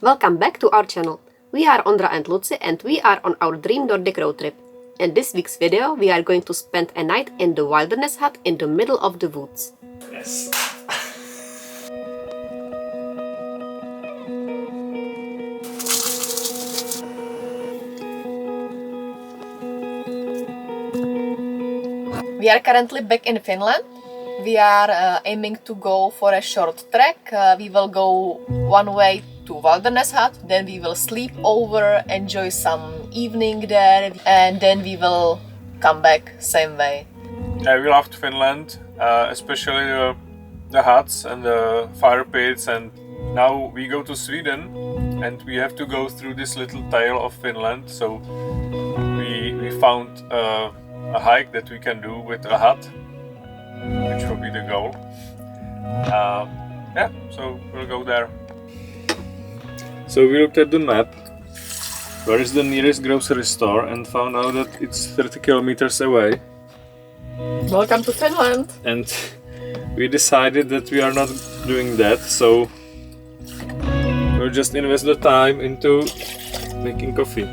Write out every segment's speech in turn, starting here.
Welcome back to our channel. We are Ondra and Luci and we are on our dream Nordic road trip. In this week's video we are going to spend a night in the wilderness hut in the middle of the woods. Yes. We are currently back in Finland. We are aiming to go for a short trek. We will go one way to wilderness hut, then we will sleep over, enjoy some evening there, and then we will come back same way. Yeah, we loved Finland, especially the huts and the fire pits, and now we go to Sweden and we have to go through this little tail of Finland, so we found a hike that we can do with a hut, which will be the goal. Yeah, so we'll go there. So we looked at the map, where is the nearest grocery store, and found out that it's 30 kilometers away. Welcome to Finland! And we decided that we are not doing that, so we'll just invest the time into making coffee.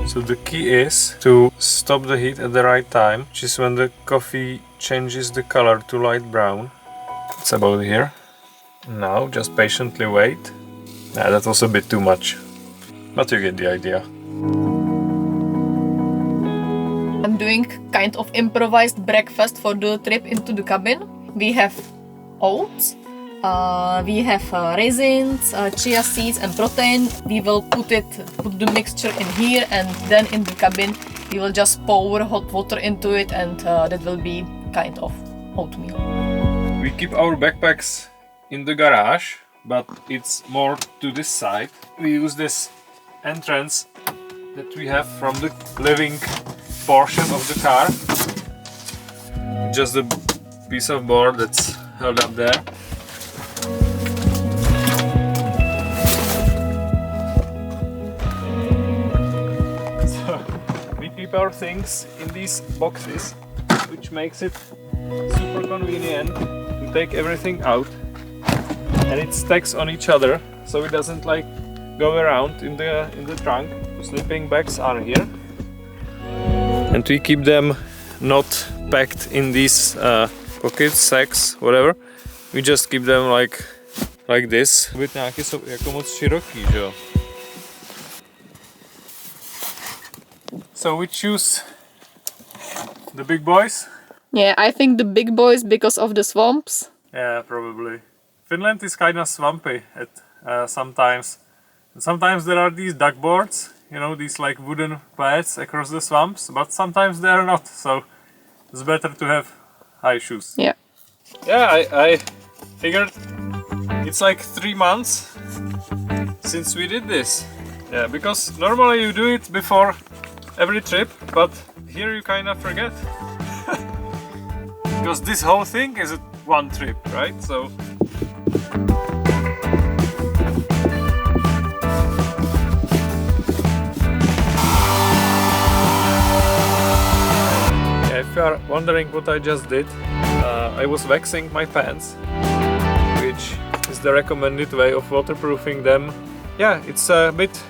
So the key is to stop the heat at the right time, which is when the coffee changes the color to light brown. It's about here. Now just patiently wait. Nah, that was a bit too much, but you get the idea. I'm doing kind of improvised breakfast for the trip into the cabin. We have oats, we have raisins, chia seeds and protein. We will put the mixture in here, and then in the cabin we will just pour hot water into it, and that will be kind of oatmeal. We keep our backpacks in the garage, but it's more to this side. We use this entrance that we have from the living portion of the car. Just a piece of board that's held up there. So we keep our things in these boxes, which makes it super convenient to take everything out, and it stacks on each other, so it doesn't like go around in the trunk. Sleeping bags are here, and we keep them not packed in these pockets, sacks, whatever. We just keep them like this. Být nějaký jako moc široký, že jo? So we choose the big boys. Yeah, I think the big boys because of the swamps. Yeah, probably. Finland is kind of swampy at sometimes. And sometimes there are these duck boards, you know, these like wooden paths across the swamps, but sometimes they are not, so it's better to have high shoes. Yeah. Yeah, I figured it's like 3 months since we did this. Yeah, because normally you do it before every trip, but here you kind of forget. Because this whole thing is one trip, right? So if you are wondering what I just did, I was waxing my pants, which is the recommended way of waterproofing them. Yeah, it's a bit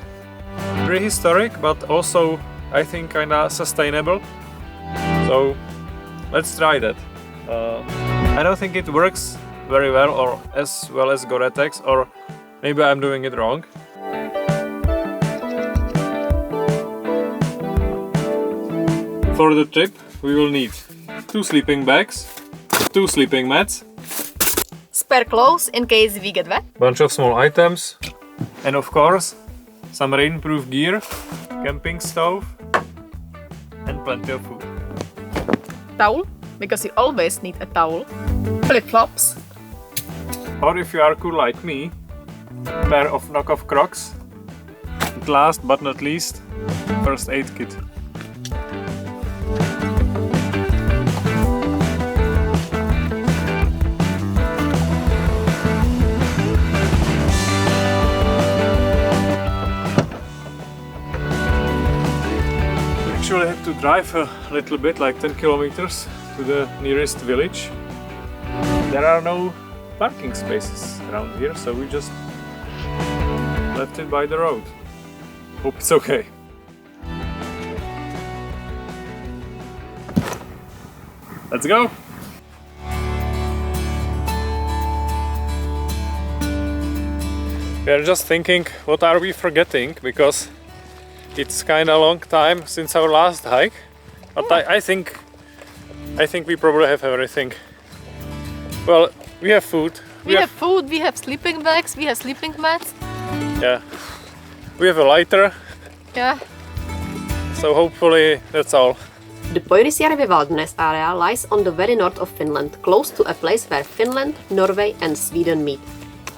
prehistoric, but also I think kinda sustainable. So let's try that. I don't think it works very well, or as well as Gore-Tex, or maybe I'm doing it wrong. For the trip we will need 2 sleeping bags, 2 sleeping mats, Spare clothes in case we get wet. bunch of small items, and of course some rainproof gear, camping stove, and plenty of food. Towel, because you always need a towel. Flip-flops. Or if you are cool like me, pair of knockoff Crocs. And last but not least, first aid kit. actually have to drive a little bit, like 10 kilometers to the nearest village. There are no parking spaces around here, so we just left it by the road. Hope it's okay. Let's go! We are just thinking, what are we forgetting? Because it's kind of a long time since our last hike. But I think we probably have everything. Well, we have food. We have food, we have sleeping bags, we have sleeping mats. Yeah. We have a lighter. Yeah. So hopefully that's all. The Pöyrisjärvi wilderness area lies on the very north of Finland, close to a place where Finland, Norway and Sweden meet.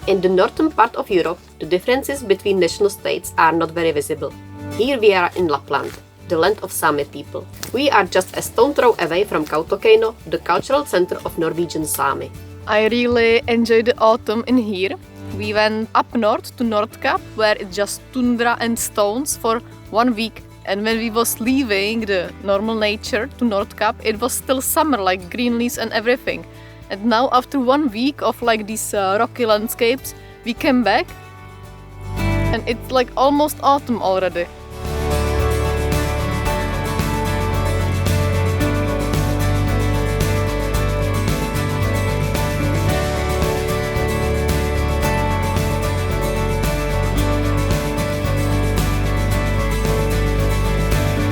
In the northern part of Europe, the differences between national states are not very visible. Here we are in Lapland, the land of Sami people. We are just a stone throw away from Kautokeino, the cultural center of Norwegian Sami. I really enjoyed the autumn in here. We went up north to North Cap, where it's just tundra and stones for 1 week. And when we was leaving the normal nature to North Cap, it was still summer, like green leaves and everything. And now after 1 week of like these rocky landscapes, we came back and it's like almost autumn already.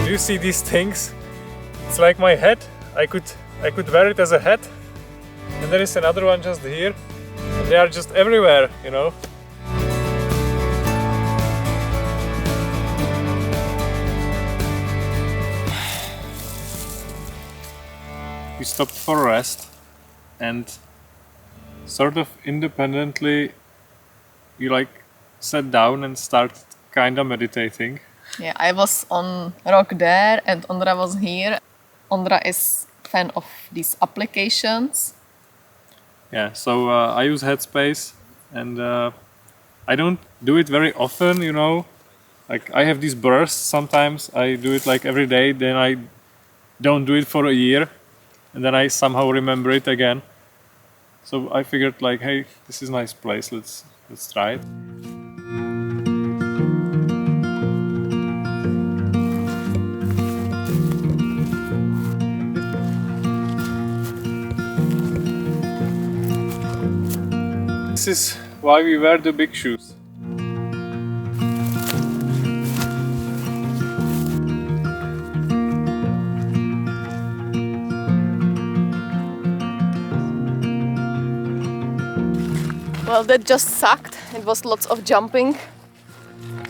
Do you see these things? It's like my hat. I could wear it as a hat. And there is another one just here. And they are just everywhere, you know. We stopped for rest and sort of independently we like sat down and started kind of meditating. Yeah, I was on rock there and Ondra was here. Ondra is fan of these applications. Yeah, so I use Headspace and I don't do it very often, you know. Like I have these bursts sometimes. I do it like every day, then I don't do it for a year and then I somehow remember it again. So I figured like, hey, this is a nice place, let's try it. This is why we wear the big shoes. Well, that just sucked. It was lots of jumping,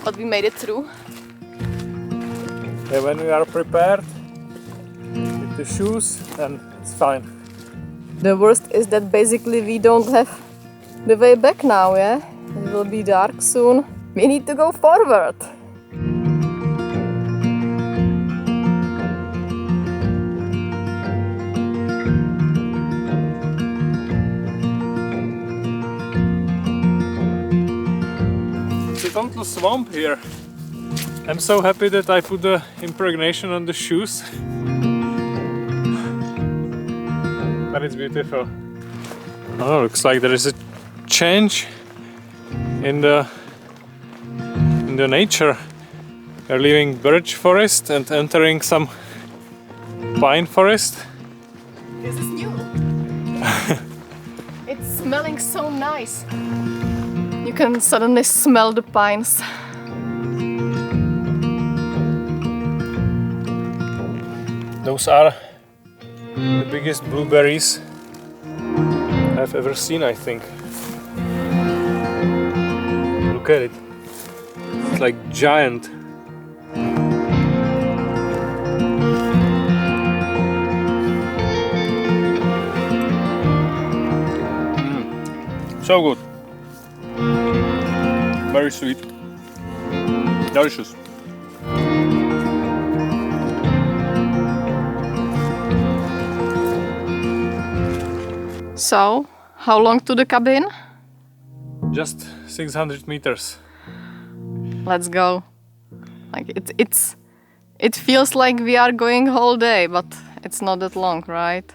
but we made it through. Yeah, when we are prepared with the shoes, then it's fine. The worst is that basically we don't have the way back now, yeah? It will be dark soon. We need to go forward. It's a total swamp here. I'm so happy that I put the impregnation on the shoes. But it's beautiful. Oh, looks like there is a change in the nature. We're leaving birch forest and entering some pine forest. This is new. It's smelling so nice. You can suddenly smell the pines. Those are the biggest blueberries I've ever seen, I think. Look at it. It's like giant. So good. Very sweet. Delicious. So, how long to the cabin? Just 600 meters. Let's go. Like it's It feels like we are going whole day, but it's not that long, right?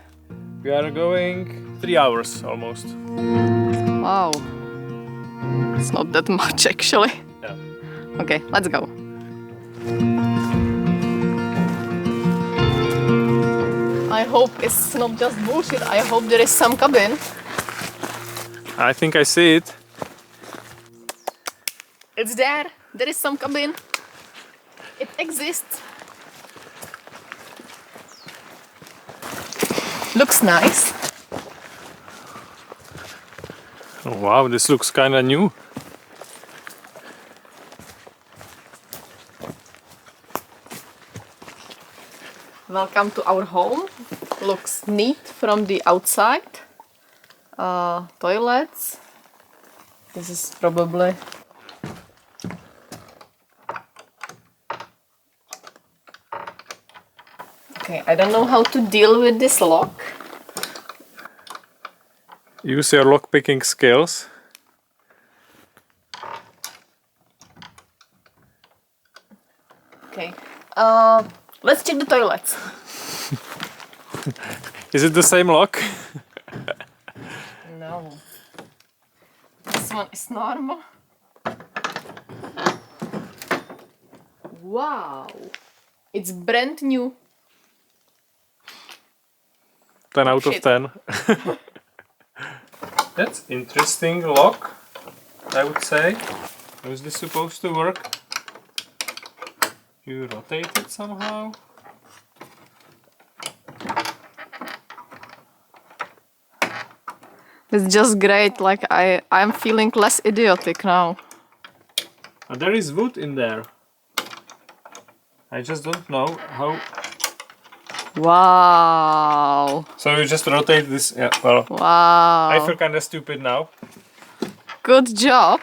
We are going 3 hours almost. Wow. It's not that much actually. Yeah. Okay, let's go. I hope it's not just bullshit. I hope there is some cabin. I think I see it. It's there. There is some cabin. It exists. Looks nice. Oh, wow, this looks kind of new. Welcome to our home. Looks neat from the outside. Toilets. This is probably... Okay, I don't know how to deal with this lock. Use your lock-picking skills. Okay. Let's check the toilets. Is it the same lock? No. This one is normal. Wow. It's brand new. 10 out of Shit. 10. That's interesting lock, I would say. How is this supposed to work? You rotate it somehow. It's just great, like I'm feeling less idiotic now. There is wood in there. I just don't know how. Wow. So you just rotate this. Yeah, well, Wow. I feel kind of stupid now. Good job.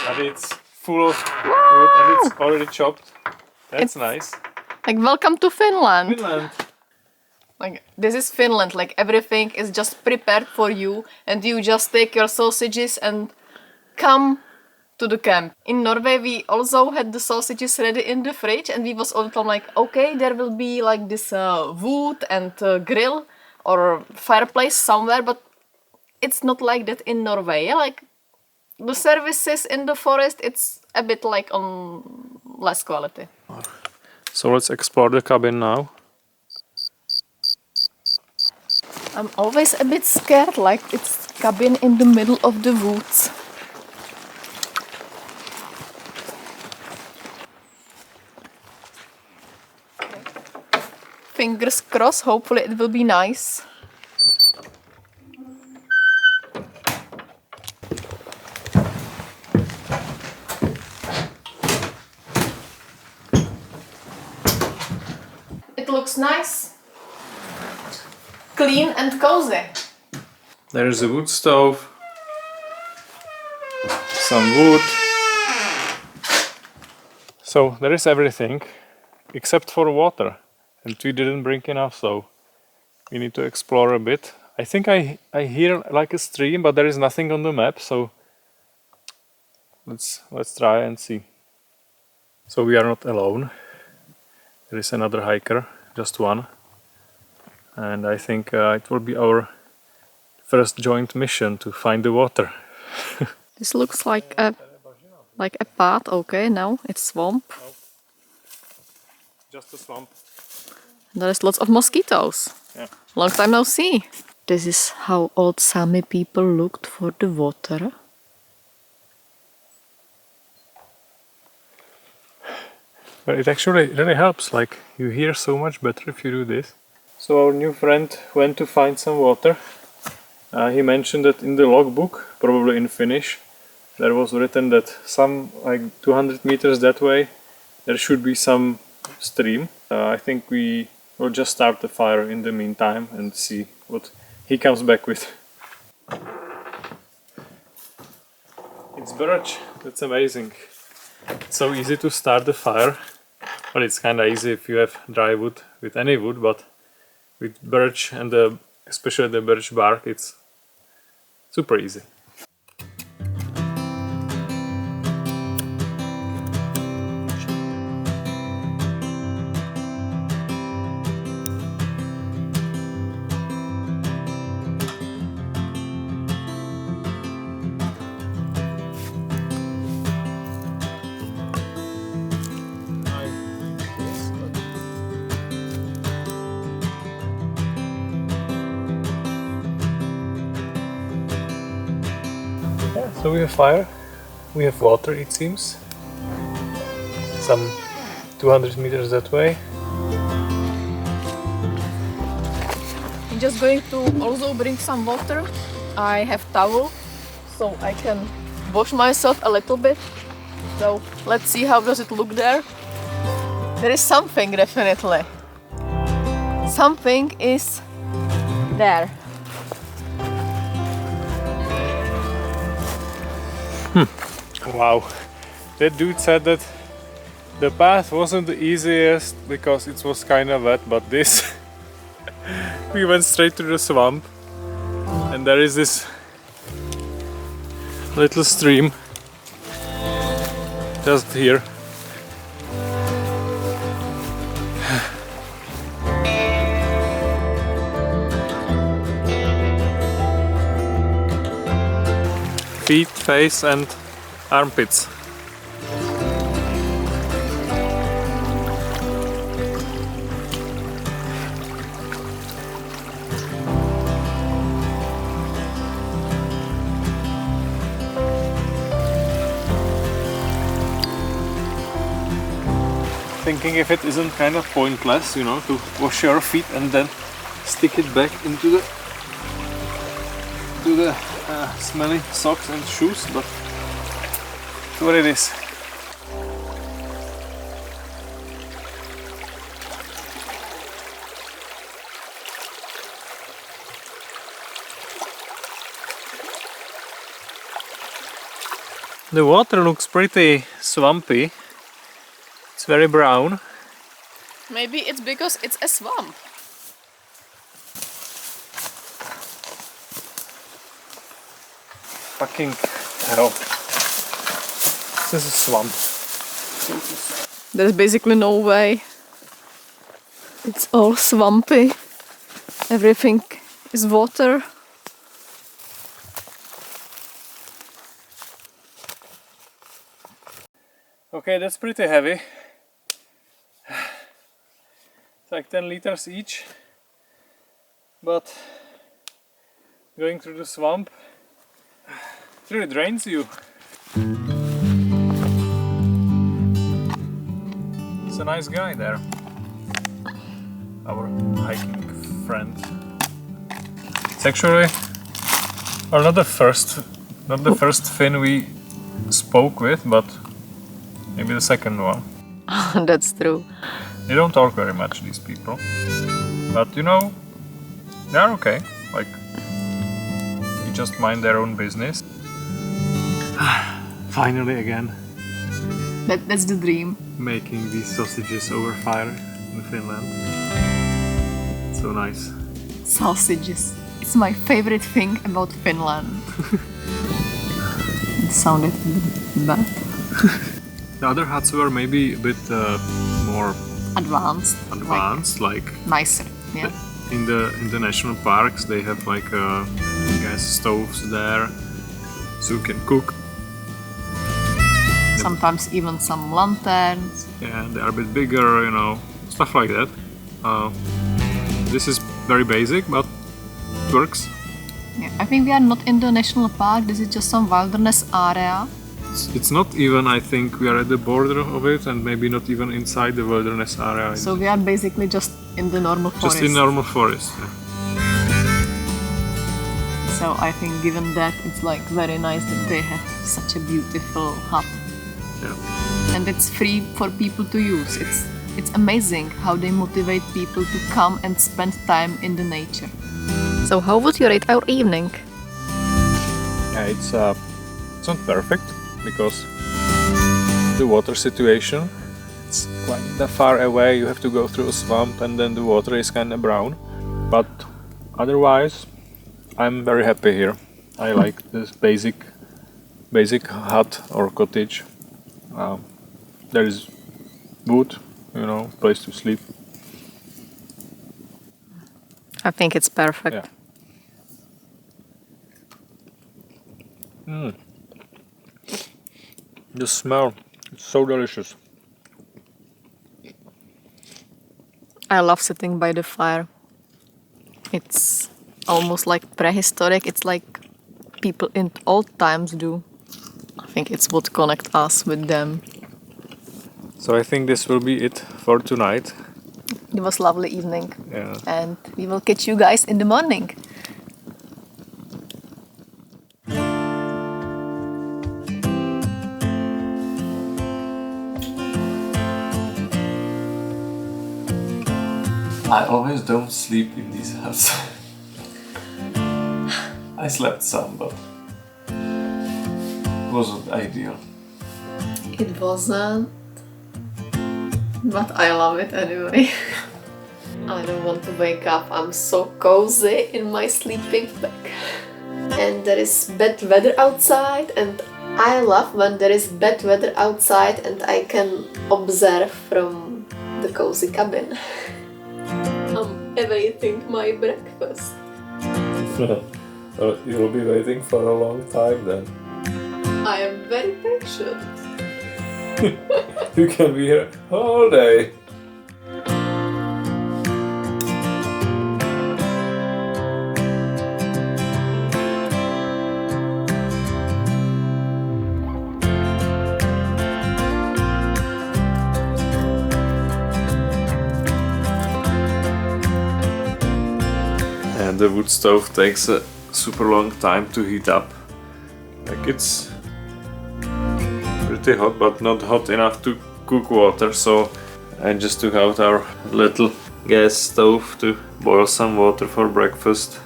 But it's full of wood and it's already chopped. That's nice. Like, welcome to Finland. Finland. Like, this is Finland. Like, everything is just prepared for you, and you just take your sausages and come to the camp. In Norway, we also had the sausages ready in the fridge, and we was all the time like, okay, there will be like this wood and grill or fireplace somewhere, but it's not like that in Norway. Yeah? Like, the services in the forest, it's a bit like on less quality. So let's explore the cabin now. I'm always a bit scared, like it's cabin in the middle of the woods. Fingers crossed, hopefully it will be nice. It looks nice. Clean and cozy. There's a wood stove, some wood. So there is everything except for water, and we didn't bring enough, so we need to explore a bit. I think I hear like a stream, but there is nothing on the map, so let's try and see. So we are not alone. There is another hiker, just one. And I think it will be our first joint mission to find the water. This looks like a path. Okay, now it's swamp. Just a swamp. There's lots of mosquitoes. Yeah. Long time no see. This is how old Sami people looked for the water. But it actually really helps, like you hear so much better if you do this. So our new friend went to find some water. He mentioned that in the logbook, probably in Finnish, there was written that some like 200 meters that way there should be some stream. I think we will just start the fire in the meantime and see what he comes back with. It's birch, that's amazing. It's so easy to start the fire. Well, it's kinda easy if you have dry wood with any wood, but with birch and especially the birch bark, it's super easy. So we have fire, we have water it seems, some 200 meters that way. I'm just going to also bring some water. I have towel, so I can wash myself a little bit. So let's see how does it look there. There is something definitely. Something is there. Wow, that dude said that the path wasn't the easiest because it was kind of wet, but this we went straight to the swamp and there is this little stream just here. Feet, face and armpits. Thinking if it isn't kind of pointless, you know, to wash your feet and then stick it back into the smelly socks and shoes, but that's what it is. The water looks pretty swampy. It's very brown. Maybe it's because it's a swamp. Fucking hell. This is a swamp. There's basically no way. It's all swampy. Everything is water. Okay, that's pretty heavy. It's like 10 liters each. But going through the swamp, it really drains you. It's a nice guy there. Our hiking friend. It's actually not the first Finn we spoke with, but maybe the second one. That's true. They don't talk very much, these people. But you know, they're okay. Like, they just mind their own business. Finally again. That's the dream. Making these sausages over fire in Finland. So nice. Sausages. It's my favorite thing about Finland. It sounded bad. The other huts were maybe a bit more Advanced. like Nicer. Yeah. in the national parks they have like gas stoves there, so you can cook. Sometimes even some lanterns. Yeah, they are a bit bigger, you know, stuff like that. This is very basic, but it works. Yeah. I think we are not in the national park. This is just some wilderness area. It's not even, I think we are at the border of it and maybe not even inside the wilderness area. So we are basically just in the normal forest. Just in normal forest, yeah. So I think given that, it's like very nice that they have such a beautiful hut. Yeah. And it's free for people to use. It's amazing how they motivate people to come and spend time in the nature. So how would you rate our evening? Yeah, it's not perfect because the water situation, it's quite far away. You have to go through a swamp and then the water is kind of brown. But otherwise, I'm very happy here. I like this basic hut or cottage. There is wood, you know, place to sleep. I think it's perfect. Yeah. The smell, it's so delicious. I love sitting by the fire. It's almost like prehistoric. It's like people in old times do. I think it's what connect us with them. So I think this will be it for tonight. It was lovely evening. Yeah. And we will catch you guys in the morning. I always don't sleep in these huts. I slept some, but it wasn't ideal. It wasn't, but I love it anyway. I don't want to wake up. I'm so cozy in my sleeping bag. And there is bad weather outside, and I love when there is bad weather outside and I can observe from the cozy cabin. I'm awaiting my breakfast. Well, you'll be waiting for a long time then. I am very patient. You can be here all day. And the wood stove takes a super long time to heat up. Like it's pretty hot, but not hot enough to cook water, so I just took out our little gas stove to boil some water for breakfast.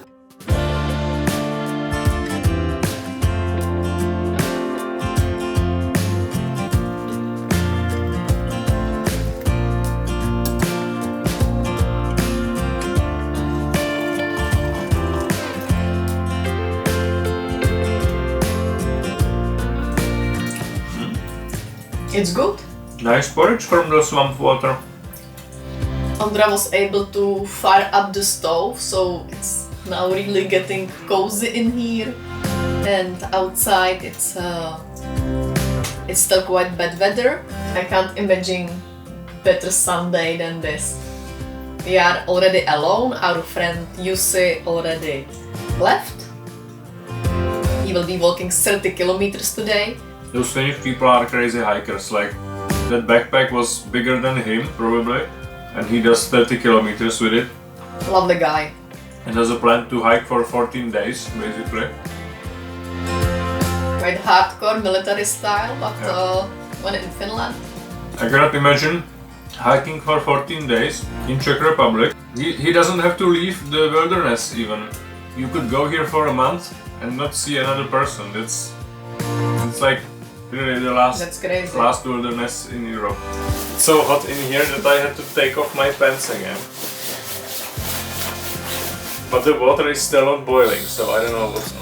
It's good. Nice porridge from the swamp water. Ondra was able to fire up the stove, so it's now really getting cozy in here. And outside it's still quite bad weather. I can't imagine better Sunday than this. We are already alone. Our friend Luci already left. He will be walking 30 kilometers today. Those Finnish people are crazy hikers, like that backpack was bigger than him probably, and he does 30 kilometers with it. Lovely guy. And has a plan to hike for 14 days basically. Quite hardcore military style, but Yeah. when in Finland. I cannot imagine hiking for 14 days in Czech Republic. He doesn't have to leave the wilderness even. You could go here for a month and not see another person. It's like really the That's crazy. last wilderness in Europe. It's so hot in here that I had to take off my pants again. But the water is still not boiling, so I don't know what's on.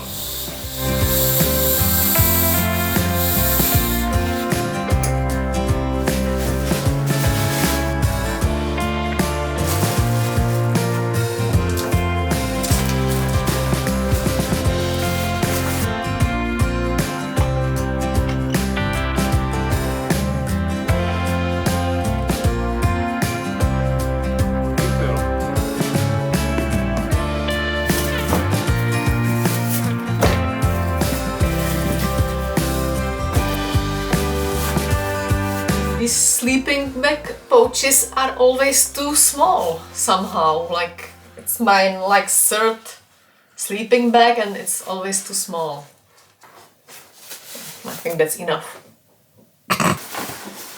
These sleeping bag pouches are always too small somehow. Like it's my third sleeping bag and it's always too small. I think that's enough.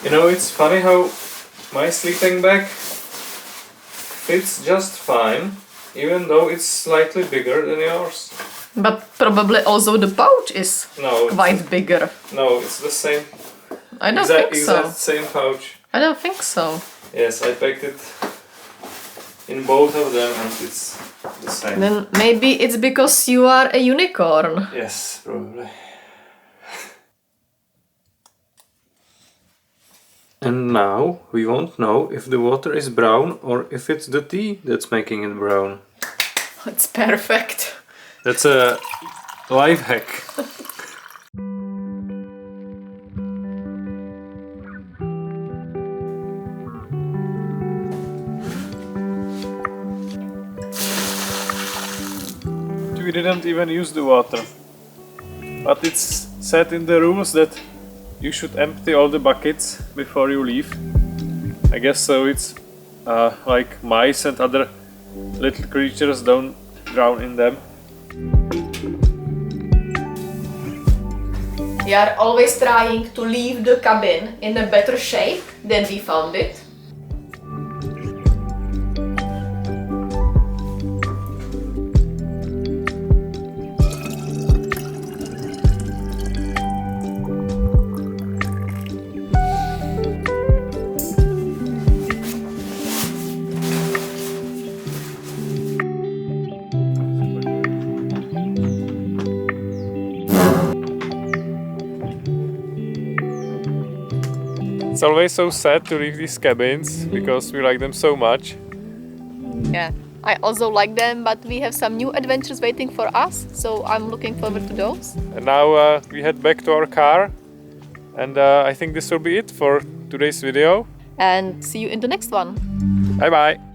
You know, it's funny how my sleeping bag fits just fine, even though it's slightly bigger than yours. But probably also the pouch is No, quite bigger. no, it's the same. I don't think so. Exact same pouch. I don't think so. Yes, I packed it in both of them and it's the same. Then maybe it's because you are a unicorn. Yes, probably. And now we won't know if the water is brown or if it's the tea that's making it brown. It's perfect. That's a life hack. We didn't even use the water, but it's said in the rules that you should empty all the buckets before you leave. I guess so it's like mice and other little creatures don't drown in them. We are always trying to leave the cabin in a better shape than we found it. It's always so sad to leave these cabins because we like them so much. Yeah, I also like them, but we have some new adventures waiting for us, so I'm looking forward to those. And now we head back to our car, and I think this will be it for today's video. And see you in the next one. Bye bye!